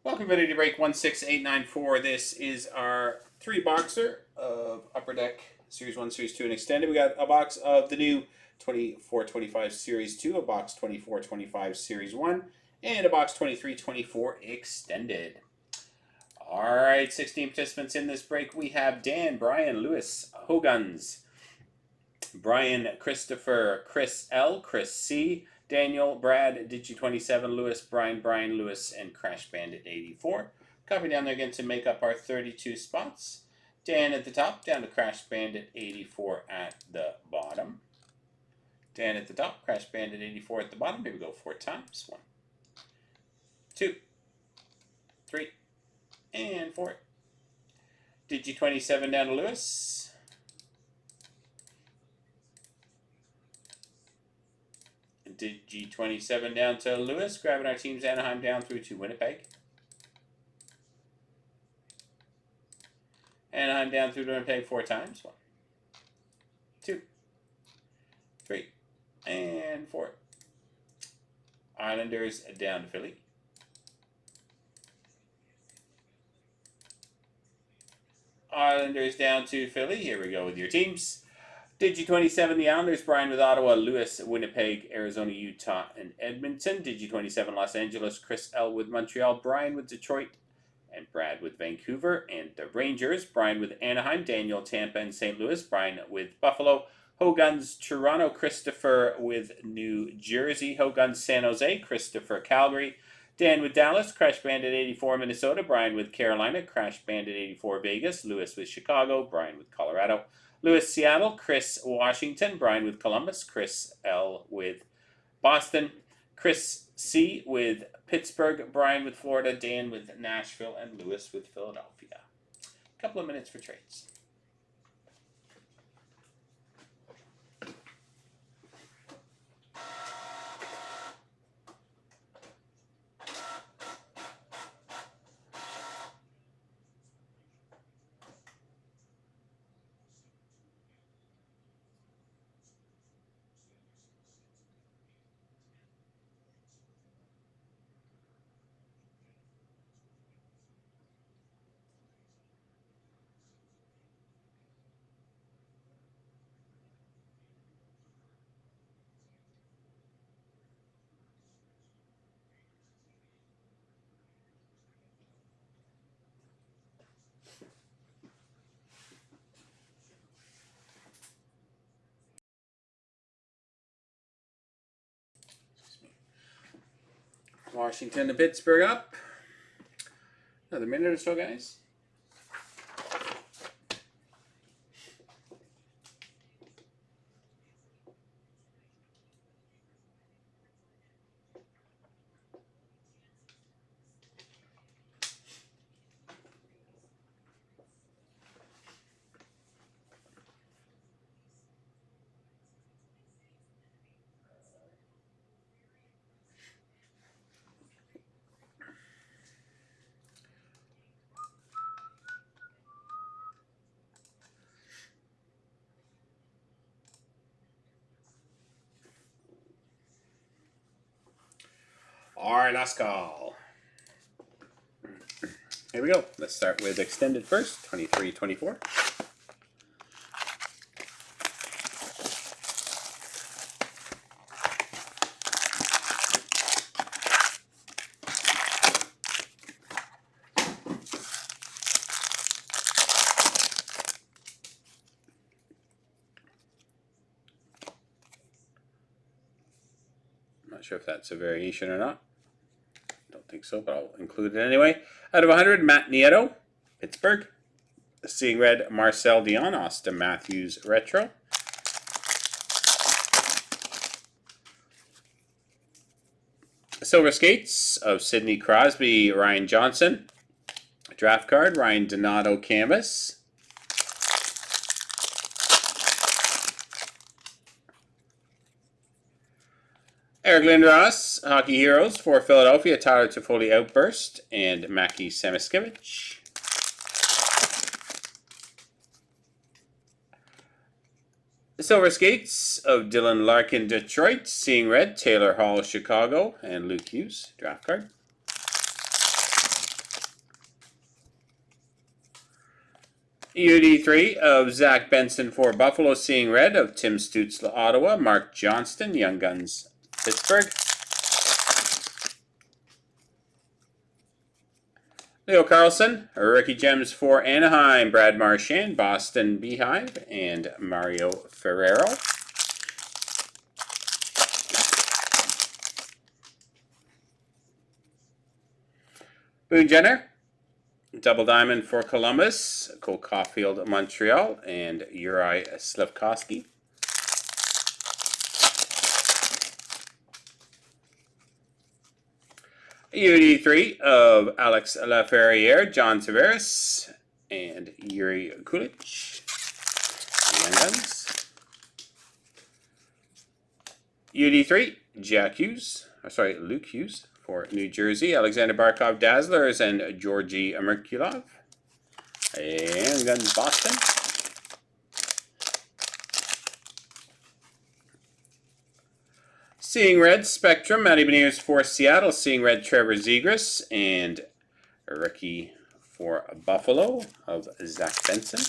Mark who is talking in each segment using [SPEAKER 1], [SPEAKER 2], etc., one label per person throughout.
[SPEAKER 1] Welcome everybody to break 16894. This is our three boxer of Upper Deck Series 1, Series 2, and Extended. We got a box of the new 24-25 Series 2, a box 24-25 Series 1, and a box 23-24 Extended. Alright, 16 participants in this break. We have Dan, Brian, Lewis, Hoguns, Brian, Christopher, Chris L, Chris C, Daniel, Brad, Digi27, Lewis, Brian, Lewis, and Crash Bandit 84. Copy down there again to make up our 32 spots. Dan at the top, down to Crash Bandit 84 at the bottom. Dan at the top, Crash Bandit 84 at the bottom. Here we go 4 times. 1, 2, 3, and 4. Digi27 down to Lewis. Digi27 down to Lewis, grabbing our teams Anaheim down through to Winnipeg. Anaheim down through to Winnipeg 4 times. 1, 2, 3, and 4. Islanders down to Philly. Islanders down to Philly. Here we go with your teams. Digi27, the Islanders, Brian with Ottawa, Lewis, Winnipeg, Arizona, Utah, and Edmonton. Digi27, Los Angeles, Chris L with Montreal, Brian with Detroit, and Brad with Vancouver. And the Rangers, Brian with Anaheim, Daniel, Tampa, and St. Louis, Brian with Buffalo, Hoguns, Toronto, Christopher with New Jersey, Hoguns, San Jose, Christopher, Calgary, Dan with Dallas, Crash Bandit 84, Minnesota, Brian with Carolina, Crash Bandit 84, Vegas, Lewis with Chicago, Brian with Colorado, Lewis, Seattle, Chris, Washington, Brian with Columbus, Chris L with Boston, Chris C with Pittsburgh, Brian with Florida, Dan with Nashville, and Lewis with Philadelphia. A couple of minutes for trades. Washington to Pittsburgh up. Another minute or so, guys. All right, last call. Here we go. Let's start with extended first, 23-24. Not sure if that's a variation or not. Don't think so, but I'll include it anyway. Out of 100, Matt Nieto, Pittsburgh. Seeing red, Marcel Dion, Austin Matthews Retro. Silver Skates of Sidney Crosby, Ryan Johnson. Draft card, Ryan Donato Canvas. Eric Lindros, Hockey Heroes for Philadelphia, Tyler Toffoli Outburst, and Mackie Samoskevich. Silver Skates of Dylan Larkin, Detroit, Seeing Red, Taylor Hall, Chicago, and Luke Hughes, draft card. UD3 of Zach Benson for Buffalo, seeing red of Tim Stützle, Ottawa, Mark Johnston, Young Guns, Pittsburgh. Leo Carlson, rookie gems for Anaheim, Brad Marchand, Boston Beehive, and Mario Ferrero. Boone Jenner, double diamond for Columbus, Cole Caulfield, Montreal, and Uri Slafkovsky. UD3 of Alex Laferriere, John Tavares, and Yuri Kulich. Young Guns. UD3, Luke Hughes for New Jersey, Alexander Barkov Dazzlers, and Georgi Merkulov. And Guns Boston. Seeing red, Spectrum, Matty Beniers for Seattle. Seeing red, Trevor Zegras. And a rookie for Buffalo of Zach Benson.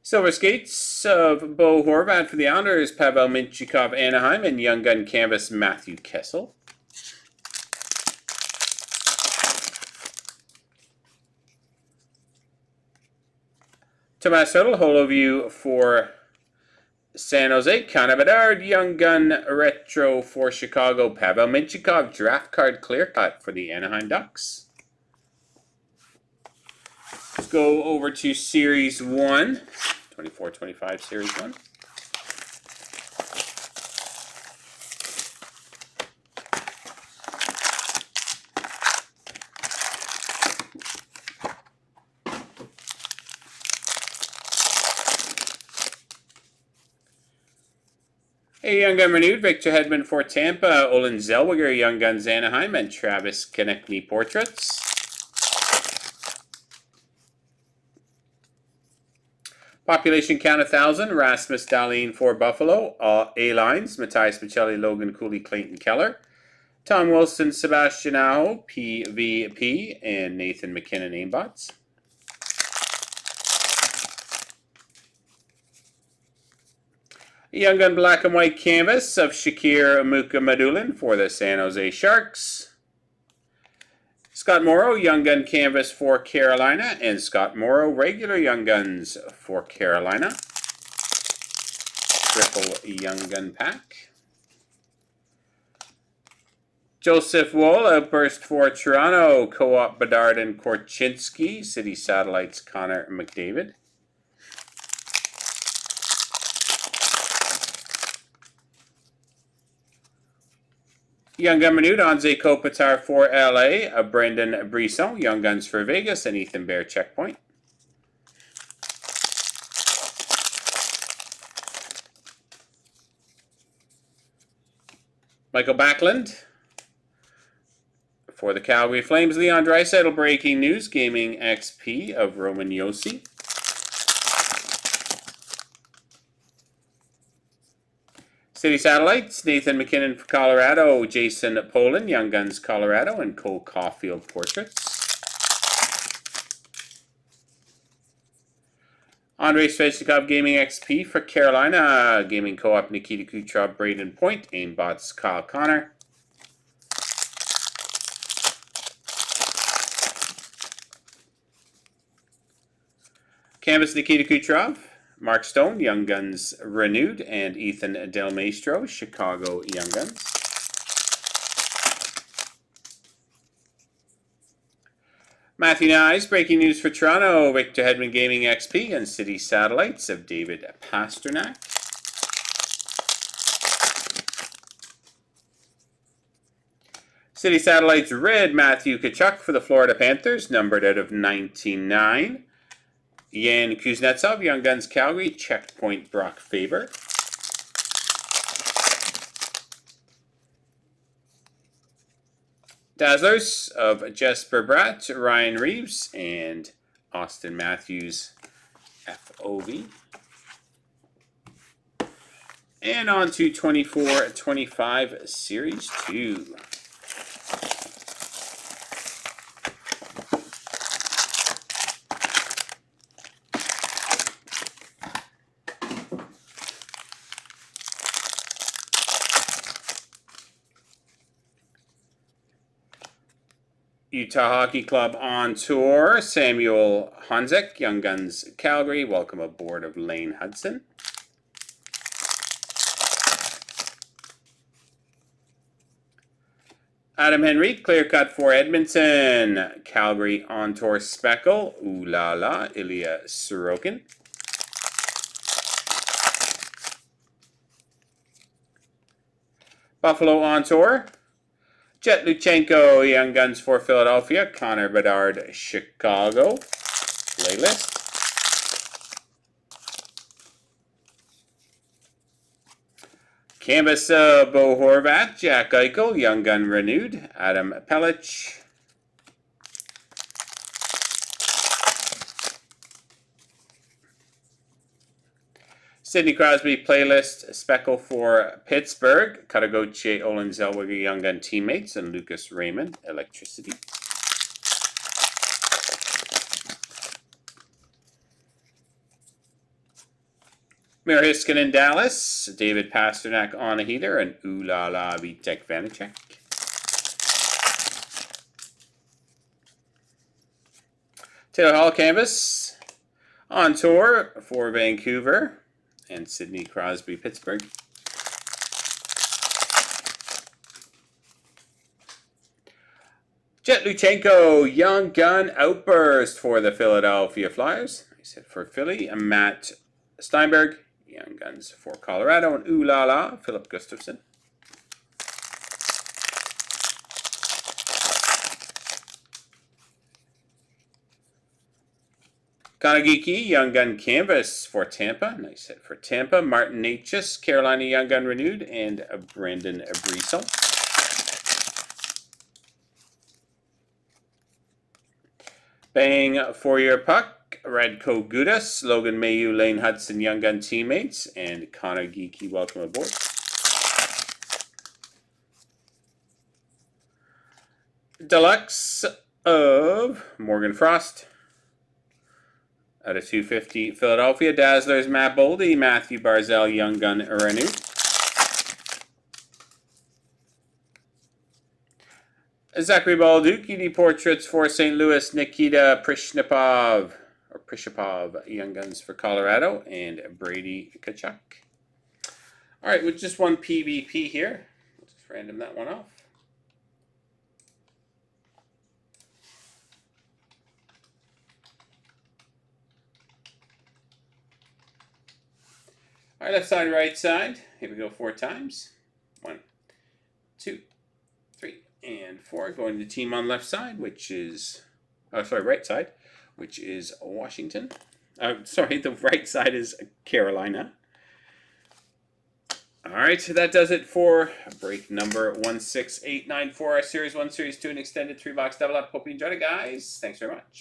[SPEAKER 1] Silver Skates of Bo Horvat for the Islanders, Pavel Mintyukov, Anaheim, and Young Gun Canvas, Matthew Kessel. Tomas Hurdle, Holoview for San Jose, Connor Bedard, Young Gun Retro for Chicago, Pavel Mintyukov, draft card clear cut for the Anaheim Ducks. Let's go over to Series 1, 24-25 Series 1. A Young Gun renewed, Victor Hedman for Tampa, Olin Zellweger, Young Guns Anaheim, and Travis Konechny portraits. Population count 1,000, Rasmus Dahlin for Buffalo, A-Lines, Matthias Michelli, Logan Cooley, Clayton Keller, Tom Wilson, Sebastian Aho, PVP, and Nathan McKinnon aimbots. Young Gun black and white canvas of Shakir Mukamadulin for the San Jose Sharks. Scott Morrow, Young Gun canvas for Carolina, and Scott Morrow regular Young Guns for Carolina. Triple Young Gun pack. Joseph Woll, outburst for Toronto, Co-op Bedard and Korchinski, City Satellites Connor McDavid. Young Gun renewed, Anze Kopitar for LA, Brendan Brisson, Young Guns for Vegas, and Ethan Bear checkpoint. Michael Backlund for the Calgary Flames, Leon Draisaitl, breaking news, Gaming XP of Roman Josi. City Satellites, Nathan McKinnon for Colorado, Jason Poland, Young Guns Colorado, and Cole Caulfield portraits. Andrei Svechnikov, Gaming XP for Carolina, Gaming Co-op Nikita Kucherov, Braden Point, aimbots Kyle Connor. Canvas Nikita Kucherov, Mark Stone, Young Guns renewed, and Ethan Del Maestro, Chicago Young Guns. Matthew Nyes, breaking news for Toronto, Victor Hedman Gaming XP, and City Satellites of David Pasternak. City Satellites red, Matthew Tkachuk for the Florida Panthers, numbered out of 99. Yan Kuznetsov, Young Guns Calgary, checkpoint Brock Faber. Dazzlers of Jesper Bratt, Ryan Reeves, and Austin Matthews, FOV. And on to 24-25 Series 2. Utah Hockey Club on tour, Samuel Honzek, Young Guns Calgary. Welcome aboard of Lane Hudson. Adam Henry, clear cut for Edmonton. Calgary on tour speckle. Ooh la la, Ilya Sorokin. Buffalo on tour. Jet Luchenko, Young Guns for Philadelphia. Connor Bedard, Chicago. Playlist. Canvas Bo Horvat, Jack Eichel, Young Gun renewed. Adam Pellich. Sidney Crosby playlist speckle for Pittsburgh. Katagoche, Olin Zellweger, Young Gun teammates, and Lucas Raymond, electricity. Mira Hiskinen, Dallas. David Pasternak on a heater, and Ooh La La Vitek Vanacek. Taylor Hall canvas on tour for Vancouver. And Sidney Crosby, Pittsburgh. Jet Luchenko, Young Gun outburst for the Philadelphia Flyers. Nice hit for Philly. And Matt Steinberg, Young Guns for Colorado. And Ooh La La, Philip Gustafson. Kanagiki, Young Gun canvas for Tampa. Nice hit for Tampa. Martin Natchez, Carolina Young Gun renewed. And Brandon Brisel. Bang for your puck. Radko Gudas, Logan Mayu, Lane Hudson, Young Gun teammates. And Connor Geeky, welcome aboard. Deluxe of Morgan Frost. Out of 250, Philadelphia. Dazzlers, Matt Boldy, Matthew Barzell, Young Gun renewed. Zachary Balduke, UD Portraits for St. Louis, Nikita Prishapov, Young Guns for Colorado, and Brady Tkachuk. All right, with just one PvP here, let's just random that one off. All right, left side, right side. Here we go 4 times. 1, 2, 3, and 4. Going to the team on left side, which is, right side, which is Washington. The right side is Carolina. All right, so that does it for break number 16894, our Series 1, Series 2, and extended 3-box double up. Hope you enjoyed it, guys. Thanks very much.